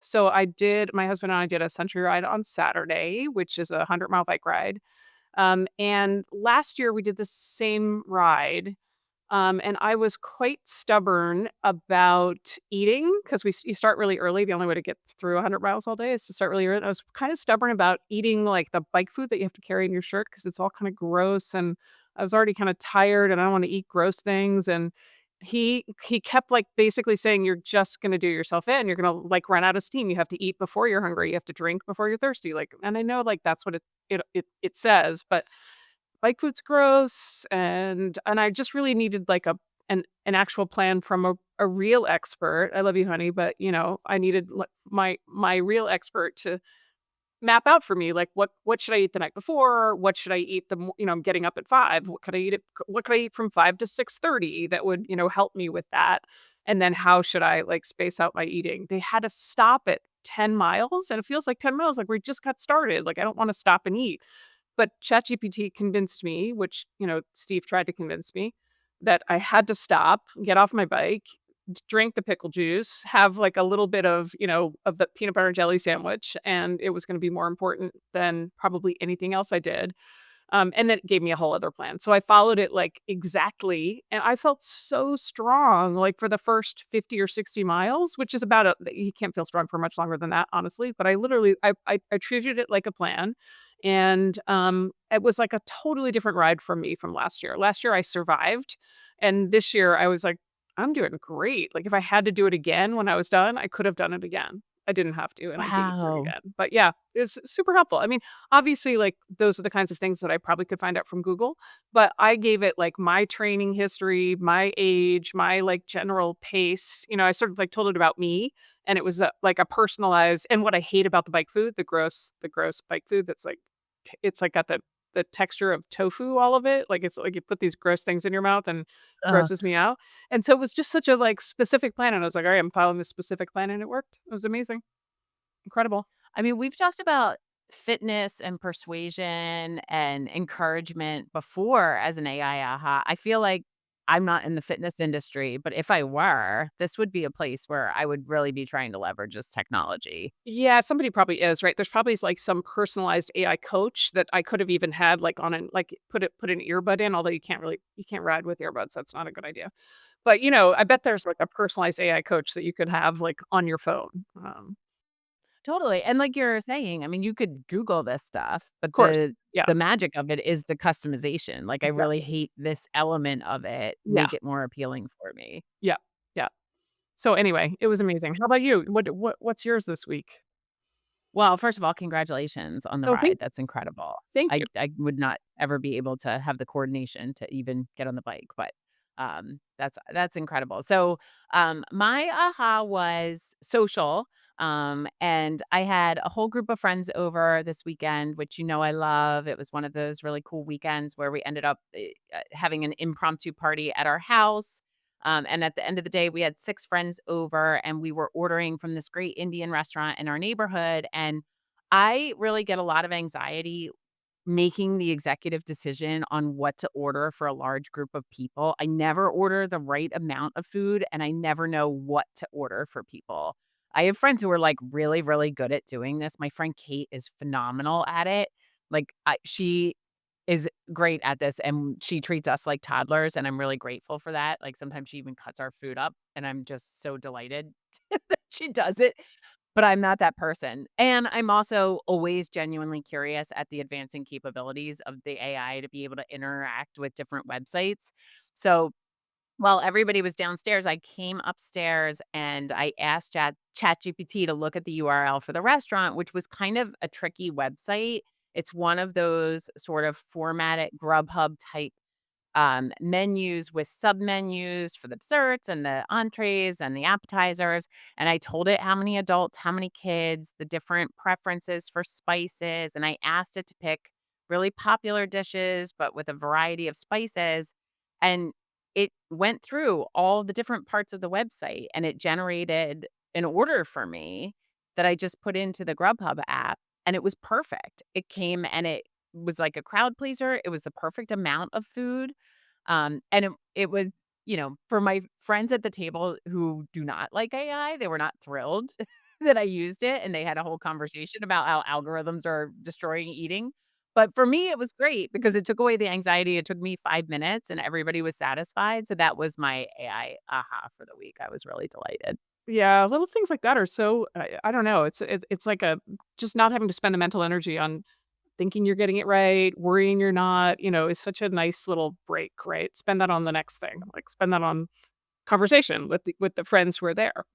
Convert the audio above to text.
So my husband and I did a century ride on Saturday, which is a 100-mile bike ride. And last year we did the same ride. And I was quite stubborn about eating because you start really early. The only way to get through 100 miles all day is to start really early. I was kind of stubborn about eating like the bike food that you have to carry in your shirt because it's all kind of gross. And I was already kind of tired and I don't want to eat gross things. And he kept like basically saying, "You're just gonna do yourself in. You're gonna like run out of steam. You have to eat before you're hungry. You have to drink before you're thirsty." Like, and I know like that's what it says, but bike food's gross, and I just really needed, like, an actual plan from a real expert. I love you, honey, but, I needed, like, my real expert to map out for me, like, what should I eat the night before? What should I eat I'm getting up at 5. What could I eat from 5 to 6:30 that would, help me with that? And then how should I, like, space out my eating? They had to stop at 10 miles, and it feels like 10 miles, like, we just got started, like, I don't wanna stop and eat. But ChatGPT convinced me, which, Steve tried to convince me, that I had to stop, get off my bike, drink the pickle juice, have like a little bit of the peanut butter and jelly sandwich, and it was going to be more important than probably anything else I did. And then it gave me a whole other plan. So I followed it like exactly, and I felt so strong, like for the first 50 or 60 miles, which is you can't feel strong for much longer than that, honestly. But I literally, I treated it like a plan. And it was like a totally different ride from me from last year. Last year I survived. And this year I was like, I'm doing great. Like if I had to do it again when I was done, I could have done it again. I didn't have to, and I didn't do it Wow. again. But yeah, it's super helpful. I mean, obviously, like, those are the kinds of things that I probably could find out from Google, but I gave it, like, my training history, my age, my, like, general pace. I sort of, like, told it about me, and it was, like, a personalized and what I hate about the bike food, the gross bike food that's, like, it's, like, got the texture of tofu, all of it. Like, it's like you put these gross things in your mouth and Ugh. grosses me out. And so it was just such a, like, specific plan, and I was like, "Alright, I'm following this specific plan," and it worked. It was amazing. Incredible. I mean, we've talked about fitness and persuasion and encouragement before as an AI aha. I feel like I'm not in the fitness industry, but if I were, this would be a place where I would really be trying to leverage this technology. Yeah, somebody probably is, right? There's probably like some personalized AI coach that I could have even had like on an like put an earbud in, although you can't ride with earbuds. That's not a good idea. But I bet there's like a personalized AI coach that you could have like on your phone. Totally, and like you're saying, I mean, you could Google this stuff, Of but course. the Yeah, the magic of it is the customization. Like, I really exactly. hate this element of it. Yeah, Make it more appealing for me. yeah, yeah. So anyway, it was amazing. How about you? What's yours this week? Well, first of all, congratulations on the Oh, ride. That's incredible. thank you. I would not ever be able to have the coordination to even get on the bike, but, that's incredible. So, my aha was social, and I had a whole group of friends over this weekend, which I love. It was one of those really cool weekends where we ended up, having an impromptu party at our house. And at the end of the day, we had 6 friends over and we were ordering from this great Indian restaurant in our neighborhood. And I really get a lot of anxiety making the executive decision on what to order for a large group of people. I never order the right amount of food and I never know what to order for people. I have friends who are like really, really good at doing this. My friend Kate is phenomenal at it. She is great at this, and she treats us like toddlers, and I'm really grateful for that. Like, sometimes she even cuts our food up, and I'm just so delighted that she does it, but I'm not that person. And I'm also always genuinely curious at the advancing capabilities of the AI to be able to interact with different websites. So, while everybody was downstairs, I came upstairs and I asked ChatGPT to look at the URL for the restaurant, which was kind of a tricky website. It's one of those sort of formatted Grubhub type menus with submenus for the desserts and the entrees and the appetizers. And I told it how many adults, how many kids, the different preferences for spices. And I asked it to pick really popular dishes, but with a variety of spices. And it went through all the different parts of the website and it generated an order for me that I just put into the Grubhub app. And it was perfect. It came and it was like a crowd pleaser. It was the perfect amount of food and it was, for my friends at the table who do not like AI, they were not thrilled. that I used it, and they had a whole conversation about how algorithms are destroying eating. But for me, it was great because it took away the anxiety. It took me 5 minutes and everybody was satisfied. So that was my AI aha for the week. I was really delighted. Yeah, little things like that are so I don't know, it's like a just not having to spend the mental energy on thinking you're getting it right, worrying you're not, is such a nice little break, right? Spend that on the next thing, like, spend that on conversation with the friends who are there.